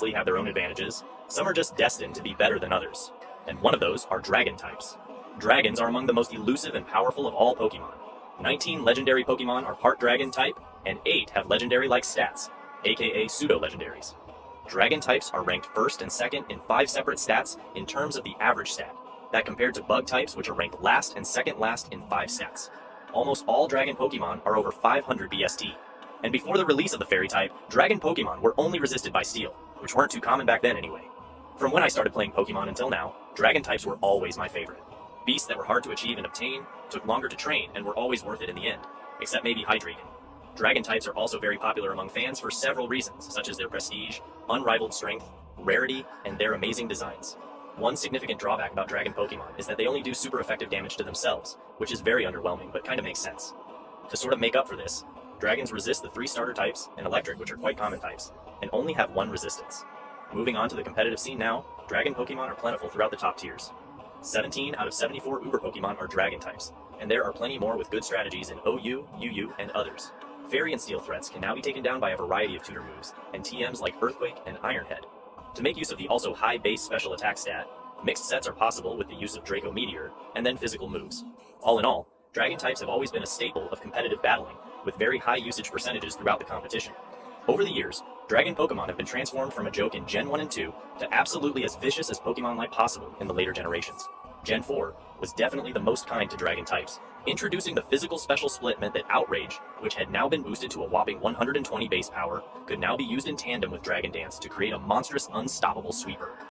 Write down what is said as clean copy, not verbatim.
have their own advantages, some are just destined to be better than others. And one of those are dragon types. Dragons are among the most elusive and powerful of all Pokémon. 19 legendary Pokémon are part dragon type, and 8 have legendary-like stats, aka pseudo-legendaries. Dragon types are ranked first and second in 5 separate stats in terms of the average stat, that compared to bug types which are ranked last and second last in 5 stats. Almost all dragon Pokémon are over 500 BST. And before the release of the fairy type, dragon Pokémon were only resisted by steel, which weren't too common back then anyway. From when I started playing Pokémon until now, dragon types were always my favorite. Beasts that were hard to achieve and obtain, took longer to train, and were always worth it in the end, except maybe Hydreigon. Dragon types are also very popular among fans for several reasons, such as their prestige, unrivaled strength, rarity, and their amazing designs. One significant drawback about dragon Pokémon is that they only do super effective damage to themselves, which is very underwhelming, but kinda makes sense. To sort of make up for this, dragons resist the 3 starter types and electric, which are quite common types, and only have 1 resistance. Moving on to the competitive scene now, dragon Pokémon are plentiful throughout the top tiers. 17 out of 74 Uber Pokémon are dragon types, and there are plenty more with good strategies in OU, UU, and others. Fairy and Steel threats can now be taken down by a variety of tutor moves, and TMs like Earthquake and Iron Head. To make use of the also high base special attack stat, mixed sets are possible with the use of Draco Meteor, and then physical moves. All in all, dragon types have always been a staple of competitive battling, with very high usage percentages throughout the competition. Over the years, dragon Pokémon have been transformed from a joke in Gen 1 and 2 to absolutely as vicious as Pokémon-like possible in the later generations. Gen 4 was definitely the most kind to dragon types. Introducing the physical special split meant that Outrage, which had now been boosted to a whopping 120 base power, could now be used in tandem with Dragon Dance to create a monstrous, unstoppable sweeper.